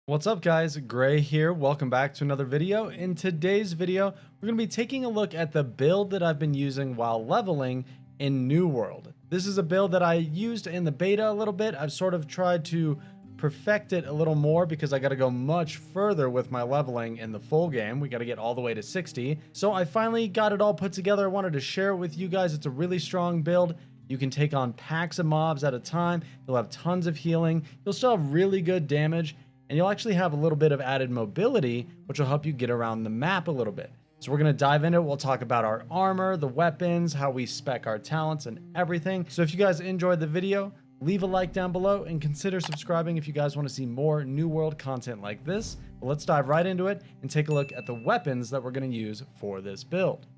What's up guys, Gray here, welcome back to another video. In today's video, we're going to be taking a look at the build that I've been using while leveling in New World. This is a build that I used in the beta a little bit. I've sort of tried to perfect it a little more because I got to go much further with my leveling in the full game. We got to get all the way to 60. So I finally got it all put together. I wanted to share it with you guys. It's a really strong build. You can take on packs of mobs at a time. You'll have tons of healing. You'll still have really good damage. And you'll actually have a little bit of added mobility, which will help you get around the map a little bit. So we're going to dive into it. We'll talk about our armor, the weapons, how we spec our talents, and everything. So if you guys enjoyed the video, leave a like down below and consider subscribing if you guys want to see more New World content like this. But let's dive right into it and take a look at the weapons that we're going to use for this build.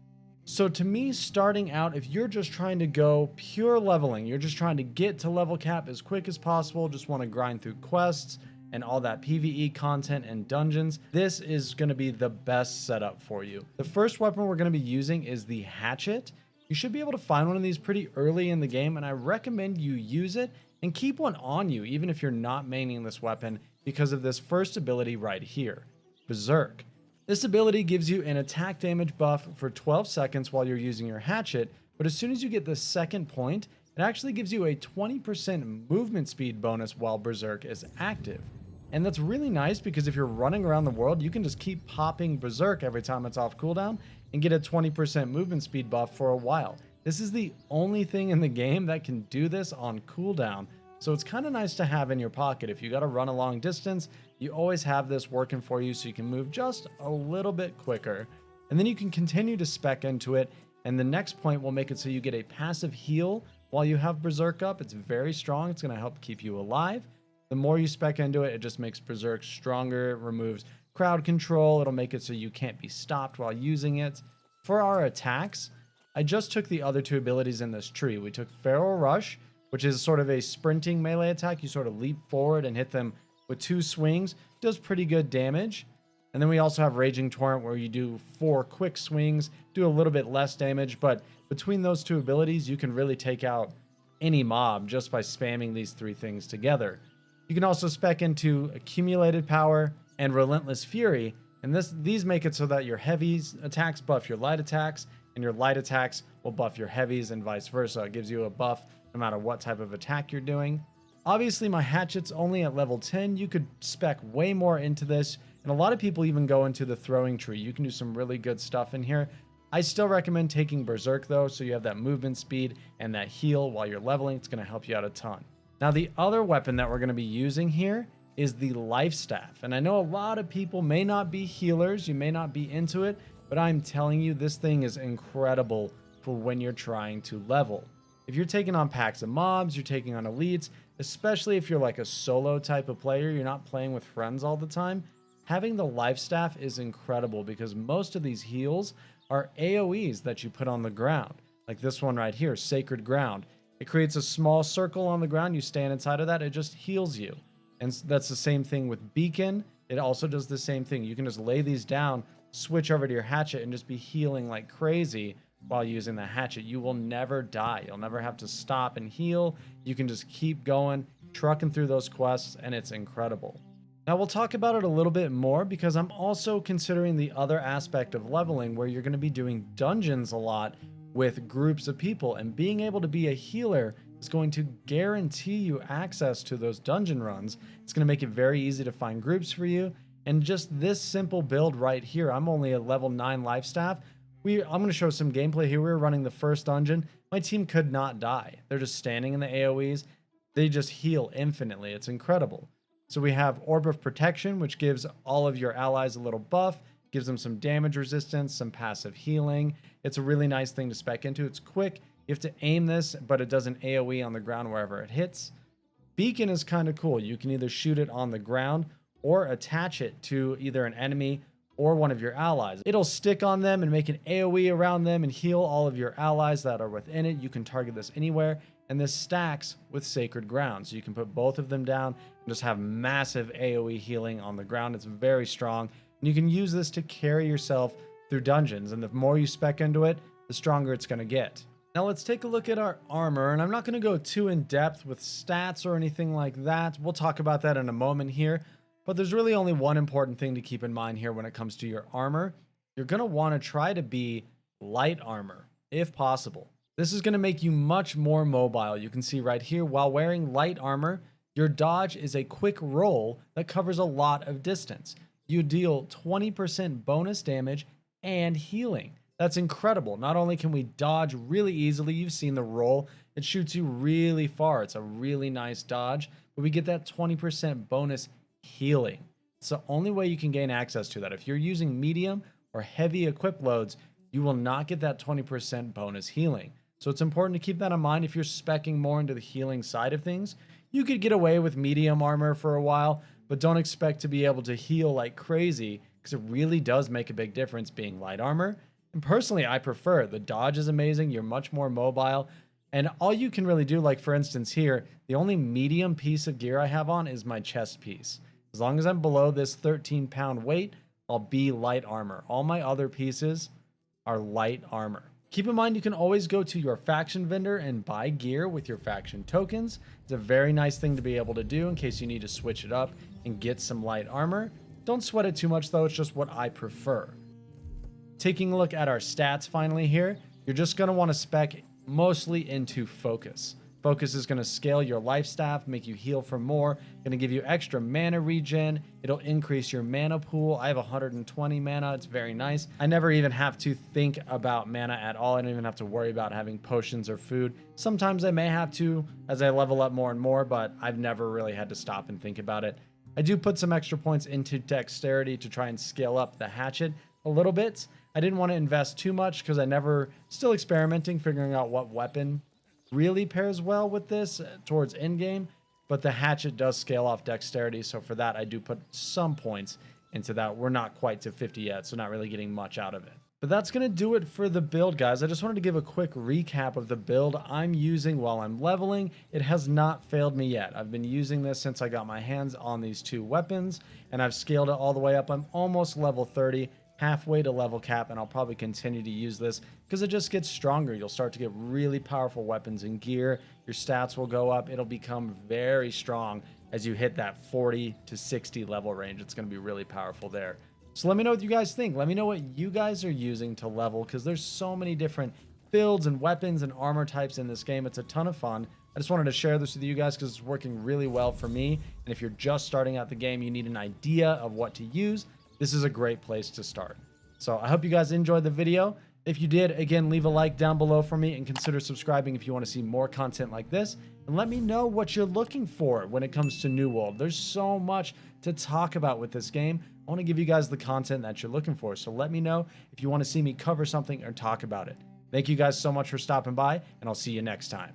So to me, starting out, if you're just trying to go pure leveling, you're just trying to get to level cap as quick as possible, just want to grind through quests, and all that PvE content and dungeons, this is going to be the best setup for you. The first weapon we're going to be using is the Hatchet. You should be able to find one of these pretty early in the game, and I recommend you use it and keep one on you, even if you're not maining this weapon, because of this first ability right here, Berserk. This ability gives you an attack damage buff for 12 seconds while you're using your Hatchet, but as soon as you get the second point, it actually gives you a 20% movement speed bonus while Berserk is active. And that's really nice because if you're running around the world, you can just keep popping Berserk every time it's off cooldown and get a 20% movement speed buff for a while. This is the only thing in the game that can do this on cooldown. So it's kind of nice to have in your pocket. If you got to run a long distance, you always have this working for you so you can move just a little bit quicker. And then you can continue to spec into it. And the next point will make it so you get a passive heal while you have Berserk up. It's very strong. It's going to help keep you alive. The more you spec into it, it just makes Berserk stronger. It removes crowd control. It'll make it so you can't be stopped while using it. For our attacks, I just took the other two abilities in this tree. We took Feral Rush, which is sort of a sprinting melee attack. You sort of leap forward and hit them with 2 swings. It does pretty good damage. And then we also have Raging Torrent, where you do 4 quick swings, do a little bit less damage. But between those two abilities, you can really take out any mob just by spamming these 3 things together. You can also spec into Accumulated Power and Relentless Fury, and these make it so that your heavies attacks buff your light attacks, and your light attacks will buff your heavies and vice versa. It gives you a buff no matter what type of attack you're doing. Obviously, my Hatchet's only at level 10. You could spec way more into this, and a lot of people even go into the throwing tree. You can do some really good stuff in here. I still recommend taking Berserk though, so you have that movement speed and that heal while you're leveling. It's going to help you out a ton. Now, the other weapon that we're going to be using here is the Life Staff. And I know a lot of people may not be healers, you may not be into it, but I'm telling you, this thing is incredible for when you're trying to level. If you're taking on packs of mobs, you're taking on elites, especially if you're like a solo type of player, you're not playing with friends all the time, having the Life Staff is incredible because most of these heals are AoEs that you put on the ground. Like this one right here, Sacred Ground. It creates a small circle on the ground. You stand inside of that. It just heals you. And that's the same thing with Beacon. It also does the same thing. You can just lay these down, switch over to your Hatchet, and just be healing like crazy while using the Hatchet. You will never die. You'll never have to stop and heal. You can just keep going, trucking through those quests, and it's incredible. Now, we'll talk about it a little bit more because I'm also considering the other aspect of leveling where you're going to be doing dungeons a lot with groups of people, and being able to be a healer is going to guarantee you access to those dungeon runs. It's going to make it very easy to find groups for you, and just this simple build right here, I'm only a level 9 life staff. I'm going to show some gameplay here. We were running the first dungeon. My team could not die. They're just standing in the AoEs. They just heal infinitely. It's incredible. So we have Orb of Protection, which gives all of your allies a little buff, gives them some damage resistance, some passive healing. It's a really nice thing to spec into. It's quick. You have to aim this, but it does an AoE on the ground wherever it hits. Beacon is kind of cool. You can either shoot it on the ground or attach it to either an enemy or one of your allies. It'll stick on them and make an AoE around them and heal all of your allies that are within it. You can target this anywhere, and this stacks with Sacred Ground. So you can put both of them down and just have massive AoE healing on the ground. It's very strong. And you can use this to carry yourself through dungeons, and the more you spec into it, the stronger it's going to get. Now let's take a look at our armor, and I'm not going to go too in depth with stats or anything like that. We'll talk about that in a moment here. But there's really only one important thing to keep in mind here when it comes to your armor. You're going to want to try to be light armor, if possible. This is going to make you much more mobile. You can see right here, while wearing light armor, your dodge is a quick roll that covers a lot of distance. You deal 20% bonus damage and healing. That's incredible. Not only can we dodge really easily, you've seen the roll, it shoots you really far. It's a really nice dodge, but we get that 20% bonus healing. It's the only way you can gain access to that. If you're using medium or heavy equip loads, you will not get that 20% bonus healing. So it's important to keep that in mind. If you're speccing more into the healing side of things, you could get away with medium armor for a while, but don't expect to be able to heal like crazy, because it really does make a big difference being light armor. And personally, I prefer it. The dodge is amazing. You're much more mobile. And all you can really do, like for instance here, the only medium piece of gear I have on is my chest piece. As long as I'm below this 13-pound weight, I'll be light armor. All my other pieces are light armor. Keep in mind, you can always go to your faction vendor and buy gear with your faction tokens. It's a very nice thing to be able to do in case you need to switch it up and get some light armor. Don't sweat it too much though, it's just what I prefer. Taking a look at our stats finally here, you're just going to want to spec mostly into focus. Focus is going to scale your life staff, make you heal for more, going to give you extra mana regen. It'll increase your mana pool. I have 120 mana. It's very nice. I never even have to think about mana at all. I don't even have to worry about having potions or food. Sometimes I may have to as I level up more and more, but I've never really had to stop and think about it. I do put some extra points into dexterity to try and scale up the hatchet a little bit. I didn't want to invest too much because still experimenting, figuring out what weapon really pairs well with this towards endgame, but the hatchet does scale off dexterity, so for that I do put some points into that. We're not quite to 50 yet, so not really getting much out of it. But that's going to do it for the build, guys. I just wanted to give a quick recap of the build I'm using while I'm leveling. It has not failed me yet. I've been using this since I got my hands on these two weapons, and I've scaled it all the way up. I'm almost level 30. Halfway to level cap, and I'll probably continue to use this because it just gets stronger. You'll start to get really powerful weapons and gear. Your stats will go up. It'll become very strong as you hit that 40 to 60 level range. It's going to be really powerful there. So let me know what you guys think. Let me know what you guys are using to level, because there's so many different builds and weapons and armor types in this game. It's a ton of fun. I just wanted to share this with you guys because it's working really well for me. And if you're just starting out the game, you need an idea of what to use, this is a great place to start. So I hope you guys enjoyed the video. If you did, again, leave a like down below for me and consider subscribing if you want to see more content like this. And let me know what you're looking for when it comes to New World. There's so much to talk about with this game. I want to give you guys the content that you're looking for. So let me know if you want to see me cover something or talk about it. Thank you guys so much for stopping by, and I'll see you next time.